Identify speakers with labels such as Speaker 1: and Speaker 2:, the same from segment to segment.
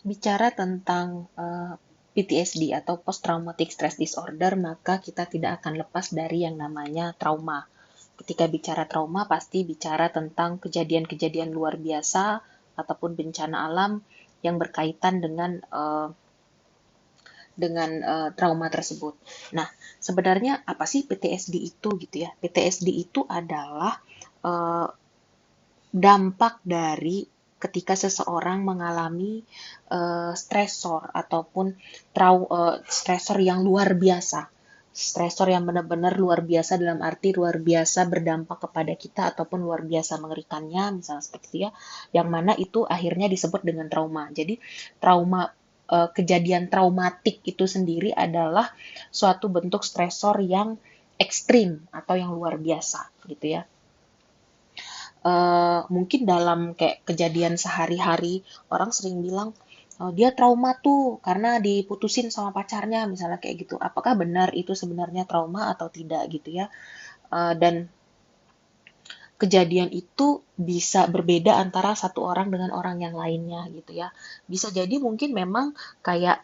Speaker 1: Bicara tentang PTSD atau Post Traumatic Stress Disorder, maka kita tidak akan lepas dari yang namanya trauma. Ketika bicara trauma, pasti bicara tentang kejadian-kejadian luar biasa ataupun bencana alam yang berkaitan dengan trauma tersebut. Nah, sebenarnya apa sih PTSD itu gitu ya? PTSD itu adalah uh, dampak dari ketika seseorang mengalami stresor ataupun stresor yang luar biasa. Stresor yang benar-benar luar biasa dalam arti luar biasa berdampak kepada kita ataupun luar biasa mengerikannya, misalnya seperti itu ya, yang mana itu akhirnya disebut dengan trauma. Jadi trauma kejadian traumatik itu sendiri adalah suatu bentuk stresor yang ekstrim atau yang luar biasa gitu ya. Mungkin dalam kayak kejadian sehari-hari orang sering bilang, dia trauma tuh karena diputusin sama pacarnya misalnya kayak gitu. Apakah benar itu sebenarnya trauma atau tidak gitu ya? Dan kejadian itu bisa berbeda antara satu orang dengan orang yang lainnya gitu ya. Bisa jadi mungkin memang kayak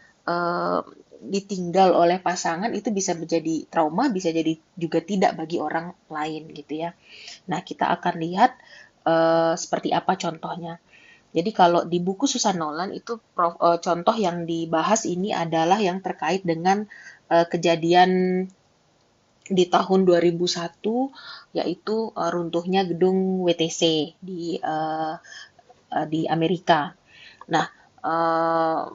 Speaker 1: ditinggal oleh pasangan itu bisa menjadi trauma, bisa jadi juga tidak bagi orang lain gitu ya. Nah, kita akan lihat seperti apa contohnya. Jadi kalau di buku Susan Nolan itu contoh yang dibahas ini adalah yang terkait dengan kejadian di tahun 2001 yaitu runtuhnya gedung WTC di Amerika. Nah, uh,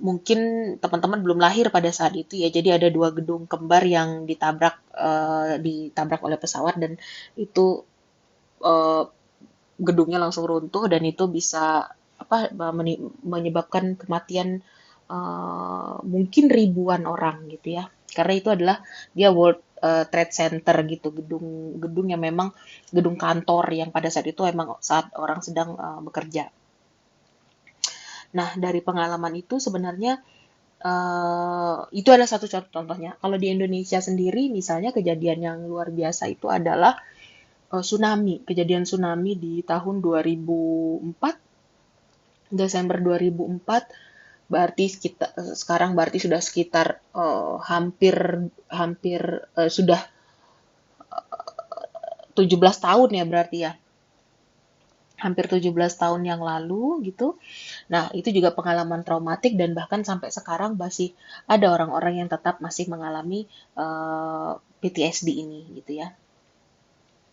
Speaker 1: mungkin teman-teman belum lahir pada saat itu ya. Jadi ada dua gedung kembar yang ditabrak oleh pesawat dan itu uh, gedungnya langsung runtuh dan itu bisa menyebabkan kematian mungkin ribuan orang gitu ya. Karena itu adalah dia World Trade Center gitu, gedung yang memang gedung kantor yang pada saat itu emang saat orang sedang bekerja. Nah, dari pengalaman itu sebenarnya itu adalah satu contohnya. Kalau di Indonesia sendiri, misalnya kejadian yang luar biasa itu adalah tsunami, kejadian tsunami di tahun 2004, Desember 2004, berarti sekarang berarti sudah sekitar hampir hampir sudah 17 tahun ya berarti ya. Hampir 17 tahun yang lalu gitu. Nah, itu juga pengalaman traumatik dan bahkan sampai sekarang masih ada orang-orang yang tetap masih mengalami PTSD ini gitu ya.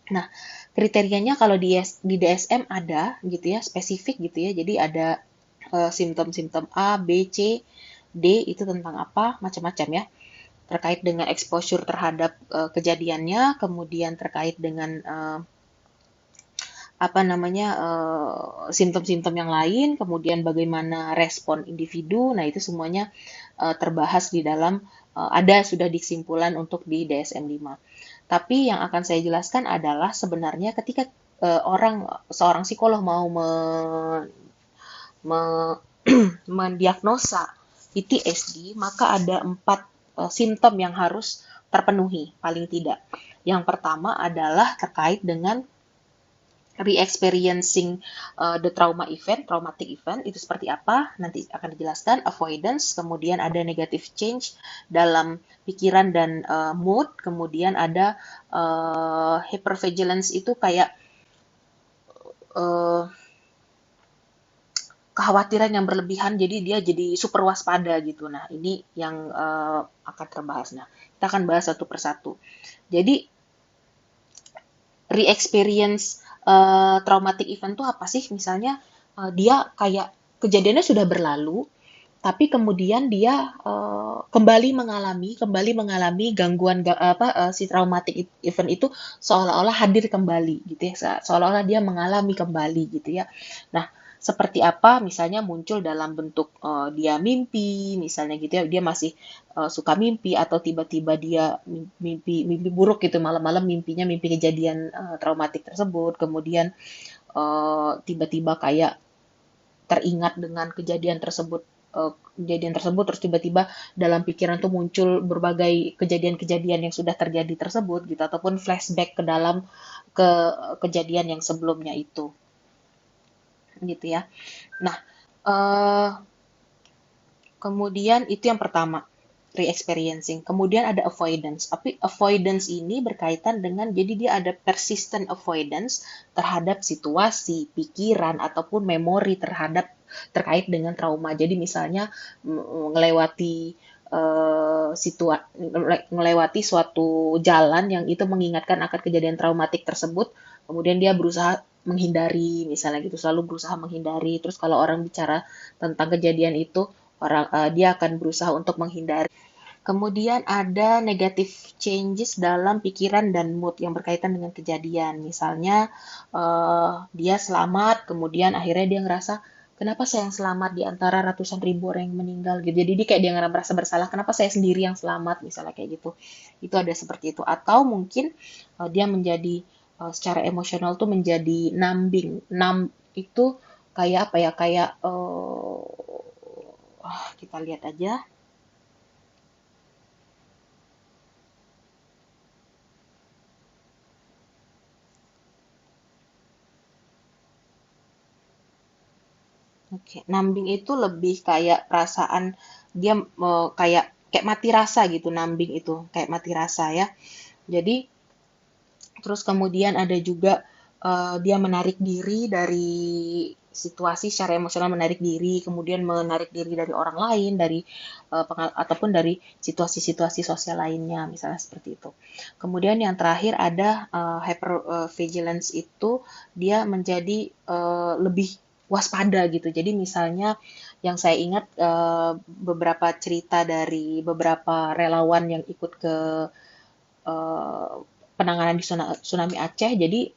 Speaker 1: Nah, kriterianya kalau di DSM ada gitu ya, spesifik gitu ya. Jadi ada simptom-simptom A, B, C, D itu tentang apa, macam-macam ya. Terkait dengan exposure terhadap kejadiannya, kemudian terkait dengan apa namanya simptom-simptom yang lain, kemudian bagaimana respon individu. Nah, itu semuanya terbahas di dalam ada sudah disimpulan untuk di DSM-5. Tapi yang akan saya jelaskan adalah sebenarnya ketika seorang psikolog mau me, mendiagnosa PTSD, maka ada 4 simptom yang harus terpenuhi paling tidak. Yang pertama adalah terkait dengan re-experiencing the traumatic event itu seperti apa nanti akan dijelaskan. Avoidance, kemudian ada negative change dalam pikiran dan mood, kemudian ada hypervigilance itu kayak uh, kekhawatiran yang berlebihan, jadi dia jadi super waspada gitu. Nah, ini yang akan terbahas. Nah, kita akan bahas satu persatu. Jadi re-experience traumatic event tuh apa sih? Misalnya dia kayak kejadiannya sudah berlalu, tapi kemudian dia kembali mengalami gangguan si traumatic event itu seolah-olah hadir kembali gitu ya, seolah-olah dia mengalami kembali gitu ya. Nah, seperti apa misalnya muncul dalam bentuk dia mimpi misalnya gitu ya, dia masih suka mimpi atau tiba-tiba dia mimpi mimpi buruk gitu, malam-malam mimpinya mimpi kejadian traumatik tersebut, kemudian tiba-tiba kayak teringat dengan kejadian tersebut terus tiba-tiba dalam pikiran tuh muncul berbagai kejadian-kejadian yang sudah terjadi tersebut gitu, ataupun flashback ke dalam ke kejadian yang sebelumnya itu gitu ya. Nah, Kemudian itu yang pertama, re-experiencing. Kemudian ada avoidance. Tapi avoidance ini berkaitan dengan, jadi dia ada persistent avoidance terhadap situasi, pikiran, ataupun memori terkait dengan trauma. Jadi misalnya melewati melewati suatu jalan yang itu mengingatkan akan kejadian traumatik tersebut, kemudian dia berusaha menghindari, misalnya gitu, selalu berusaha menghindari. Terus kalau orang bicara tentang kejadian itu, dia akan berusaha untuk menghindari. Kemudian ada negative changes dalam pikiran dan mood yang berkaitan dengan kejadian. Misalnya dia selamat, kemudian akhirnya dia ngerasa, kenapa saya yang selamat di antara ratusan ribu orang yang meninggal gitu. Jadi dia kayak dia merasa bersalah, kenapa saya sendiri yang selamat, misalnya kayak gitu. Itu ada seperti itu. Atau mungkin dia menjadi secara emosional tuh menjadi numbing. Numb itu kayak apa ya? Kayak kita lihat aja. Oke, numbing itu lebih kayak perasaan dia kayak kayak mati rasa gitu, numbing itu kayak mati rasa ya. Jadi terus kemudian ada juga dia menarik diri dari situasi secara emosional, menarik diri, kemudian menarik diri dari orang lain, dari ataupun dari situasi-situasi sosial lainnya, misalnya seperti itu. Kemudian yang terakhir ada hypervigilance itu dia menjadi lebih waspada gitu. Jadi misalnya yang saya ingat beberapa cerita dari beberapa relawan yang ikut ke eh, penanganan di tsunami Aceh. Jadi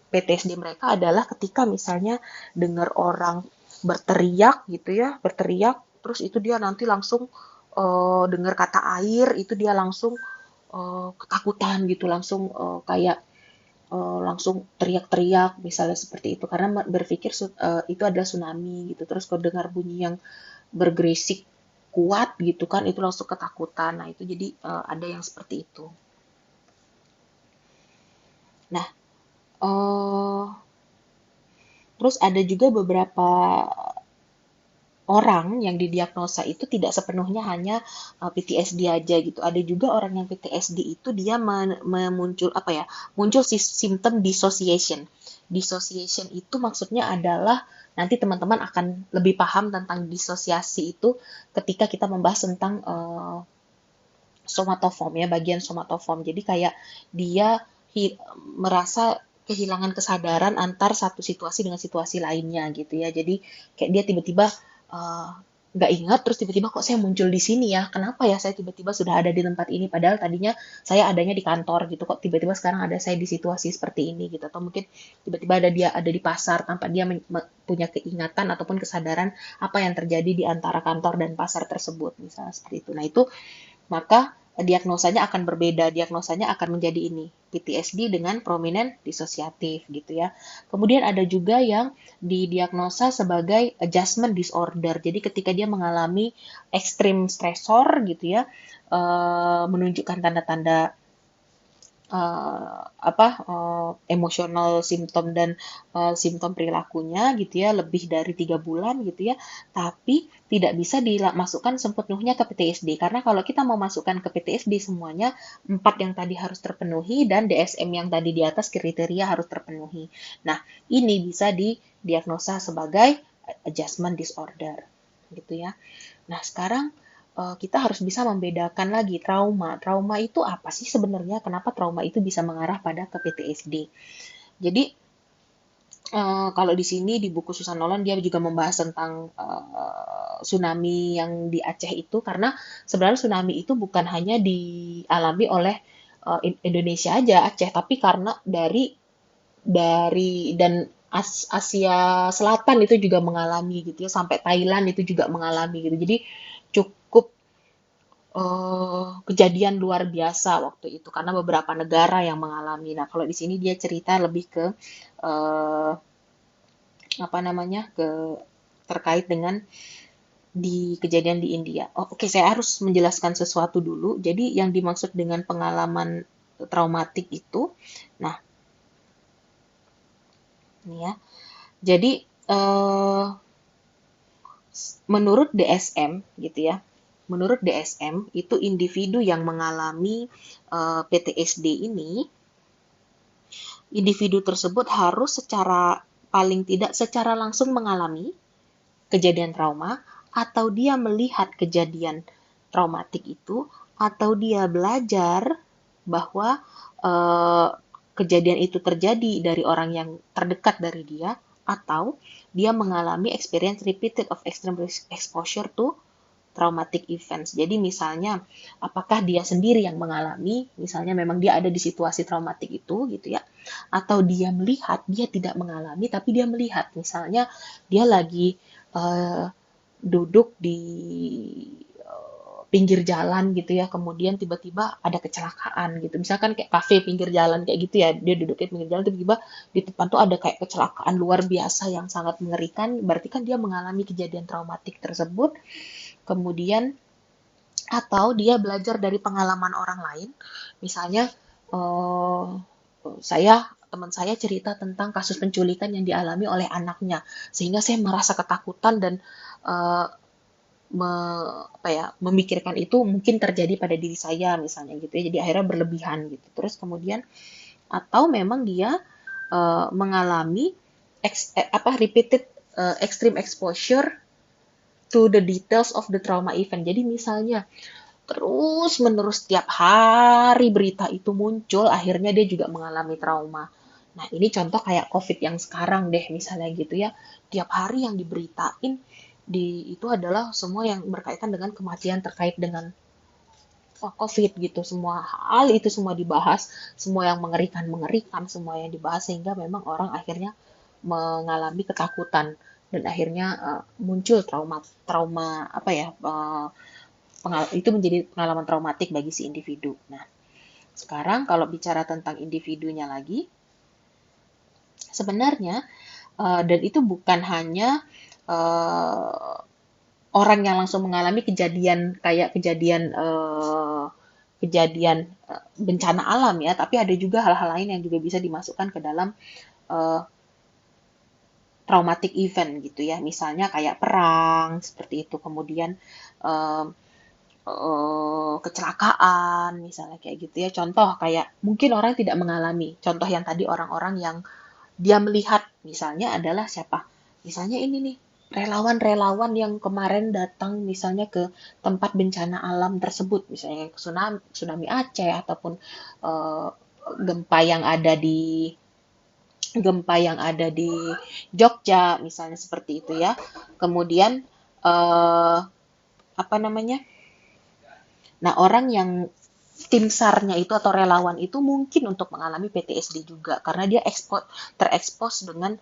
Speaker 1: PTSD mereka adalah ketika misalnya dengar orang berteriak gitu ya, berteriak, terus itu dia nanti langsung dengar kata air, itu dia langsung ketakutan gitu, langsung kayak langsung teriak-teriak misalnya seperti itu karena berpikir itu adalah tsunami gitu. Terus kalau dengar bunyi yang bergerisik kuat gitu kan, itu langsung ketakutan. Nah itu jadi ada yang seperti itu. Nah, terus ada juga beberapa orang yang didiagnosa itu tidak sepenuhnya hanya PTSD aja gitu. Ada juga orang yang PTSD itu dia memuncul apa ya? Muncul simptom dissociation. Dissociation itu maksudnya adalah nanti teman-teman akan lebih paham tentang disosiasi itu ketika kita membahas tentang somatoform ya, bagian somatoform. Jadi kayak dia merasa kehilangan kesadaran antar satu situasi dengan situasi lainnya gitu ya. Jadi kayak dia tiba-tiba eh, nggak ingat, terus tiba-tiba kok saya muncul di sini ya, kenapa ya saya tiba-tiba sudah ada di tempat ini, padahal tadinya saya adanya di kantor gitu, kok tiba-tiba sekarang ada saya di situasi seperti ini gitu. Atau mungkin tiba-tiba dia ada di pasar tanpa dia punya keingatan ataupun kesadaran apa yang terjadi di antara kantor dan pasar tersebut, misalnya seperti itu. Nah itu maka diagnosanya akan berbeda. Diagnosanya akan menjadi ini, PTSD dengan prominent disosiatif gitu ya. Kemudian ada juga yang didiagnosa sebagai adjustment disorder. Jadi ketika dia mengalami extreme stressor gitu ya, menunjukkan tanda-tanda emosional simptom dan simptom perilakunya gitu ya lebih dari 3 bulan gitu ya, tapi tidak bisa dimasukkan sepenuhnya ke PTSD karena kalau kita mau masukkan ke PTSD semuanya 4 yang tadi harus terpenuhi dan DSM yang tadi di atas kriteria harus terpenuhi. Nah ini bisa didiagnosa sebagai adjustment disorder gitu ya. Nah, sekarang kita harus bisa membedakan lagi trauma. Trauma itu apa sih sebenarnya? Kenapa trauma itu bisa mengarah pada ke PTSD? Jadi, kalau di sini di buku Susan Nolan dia juga membahas tentang tsunami yang di Aceh itu karena sebenarnya tsunami itu bukan hanya dialami oleh Indonesia aja Aceh, tapi karena dari dan Asia Selatan itu juga mengalami gitu ya, sampai Thailand itu juga mengalami gitu. Jadi cukup kejadian luar biasa waktu itu karena beberapa negara yang mengalami. Nah, kalau di sini dia cerita lebih ke eh, apa namanya? Ke terkait dengan di kejadian di India. Oh, oke, saya harus menjelaskan sesuatu dulu. Jadi yang dimaksud dengan pengalaman traumatik itu, nah, ini ya. Jadi Menurut DSM gitu ya. Menurut DSM itu individu yang mengalami PTSD ini, individu tersebut harus secara paling tidak secara langsung mengalami kejadian trauma, atau dia melihat kejadian traumatik itu, atau dia belajar bahwa eh, kejadian itu terjadi dari orang yang terdekat dari dia, atau dia mengalami experience repeated of extreme exposure to traumatic events. Jadi misalnya, apakah dia sendiri yang mengalami, misalnya memang dia ada di situasi traumatik itu, gitu ya, atau dia melihat, dia tidak mengalami, tapi dia melihat, misalnya dia lagi uh, duduk di pinggir jalan gitu ya, kemudian tiba-tiba ada kecelakaan gitu. Misalkan kayak kafe pinggir jalan kayak gitu ya, dia duduk di pinggir jalan, tiba-tiba di depan tuh ada kayak kecelakaan luar biasa yang sangat mengerikan, berarti kan dia mengalami kejadian traumatik tersebut. Kemudian atau dia belajar dari pengalaman orang lain, misalnya eh, teman saya cerita tentang kasus penculikan yang dialami oleh anaknya, sehingga saya merasa ketakutan dan eh, memikirkan itu mungkin terjadi pada diri saya misalnya gitu ya, jadi akhirnya berlebihan gitu. Terus kemudian atau memang dia mengalami repeated extreme exposure to the details of the trauma event. Jadi misalnya terus menerus tiap hari berita itu muncul, akhirnya dia juga mengalami trauma. Nah, ini contoh kayak COVID yang sekarang deh, misalnya gitu ya. Tiap hari yang diberitain itu adalah semua yang berkaitan dengan kematian terkait dengan COVID gitu. Semua hal itu semua dibahas, semua yang mengerikan-mengerikan, semua yang dibahas sehingga memang orang akhirnya mengalami ketakutan dan akhirnya muncul trauma trauma apa ya itu menjadi pengalaman traumatik bagi si individu. Nah, sekarang kalau bicara tentang individunya lagi, sebenarnya dan itu bukan hanya uh, orang yang langsung mengalami kejadian kayak kejadian bencana alam ya, tapi ada juga hal-hal lain yang juga bisa dimasukkan ke dalam uh, traumatic event gitu ya, misalnya kayak perang seperti itu, kemudian uh, kecelakaan misalnya kayak gitu ya. Contoh kayak mungkin orang tidak mengalami. Contoh yang tadi orang-orang yang dia melihat misalnya adalah siapa? Misalnya ini nih, relawan-relawan yang kemarin datang misalnya ke tempat bencana alam tersebut, misalnya tsunami Aceh ataupun uh, gempa yang ada di Jogja misalnya seperti itu ya. Kemudian uh, apa namanya? Nah, orang yang tim SAR-nya itu atau relawan itu mungkin untuk mengalami PTSD juga karena dia terekspos dengan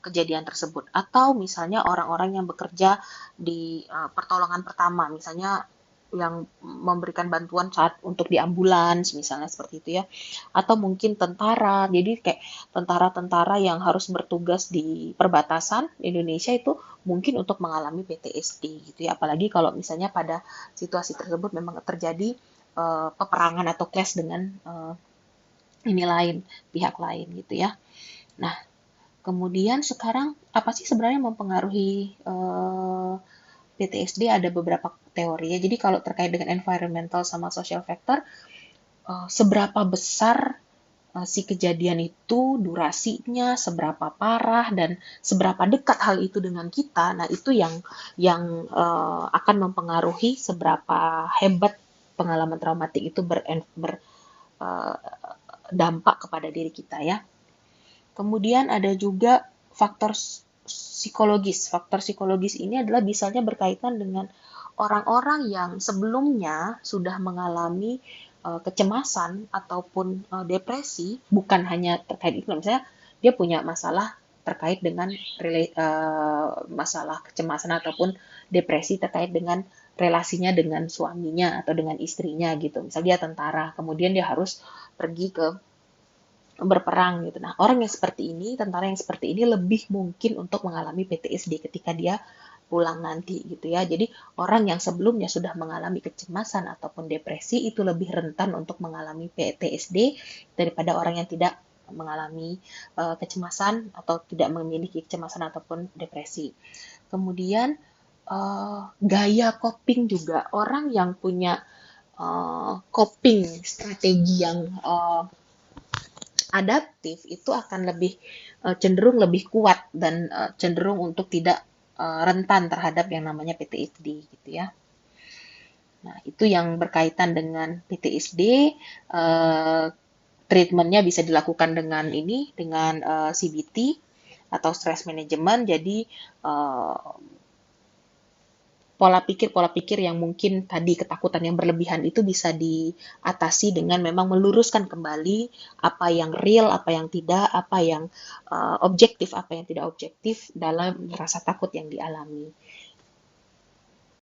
Speaker 1: kejadian tersebut. Atau misalnya orang-orang yang bekerja di pertolongan pertama, misalnya yang memberikan bantuan saat untuk di ambulans misalnya seperti itu ya, atau mungkin tentara, jadi kayak tentara-tentara yang harus bertugas di perbatasan Indonesia itu mungkin untuk mengalami PTSD gitu ya, apalagi kalau misalnya pada situasi tersebut memang terjadi peperangan atau clash dengan pihak lain gitu ya. Nah, kemudian sekarang apa sih sebenarnya mempengaruhi PTSD? Ada beberapa teori ya. Jadi kalau terkait dengan environmental sama social factor, seberapa besar si kejadian itu, durasinya, seberapa parah dan seberapa dekat hal itu dengan kita. Nah, itu yang akan mempengaruhi seberapa hebat pengalaman traumatik itu berdampak kepada diri kita ya. Kemudian ada juga faktor psikologis. Faktor psikologis ini adalah misalnya berkaitan dengan orang-orang yang sebelumnya sudah mengalami kecemasan ataupun depresi, bukan hanya terkait itu, misalnya dia punya masalah terkait dengan masalah kecemasan ataupun depresi terkait dengan relasinya dengan suaminya atau dengan istrinya gitu. Misalnya dia tentara, kemudian dia harus pergi ke berperang gitu. Nah, orang yang seperti ini, tentara yang seperti ini lebih mungkin untuk mengalami PTSD ketika dia pulang nanti gitu ya. Jadi orang yang sebelumnya sudah mengalami kecemasan ataupun depresi itu lebih rentan untuk mengalami PTSD daripada orang yang tidak mengalami kecemasan atau tidak memiliki kecemasan ataupun depresi. Kemudian gaya coping juga. Orang yang punya coping strategi yang adaptif itu akan lebih cenderung lebih kuat dan cenderung untuk tidak rentan terhadap yang namanya PTSD gitu ya. Nah, itu yang berkaitan dengan PTSD. eh, Treatmentnya bisa dilakukan dengan dengan CBT atau stress management. Jadi eh, pola pikir yang mungkin tadi ketakutan yang berlebihan itu bisa diatasi dengan memang meluruskan kembali apa yang real, apa yang tidak, apa yang objektif, apa yang tidak objektif dalam rasa takut yang dialami.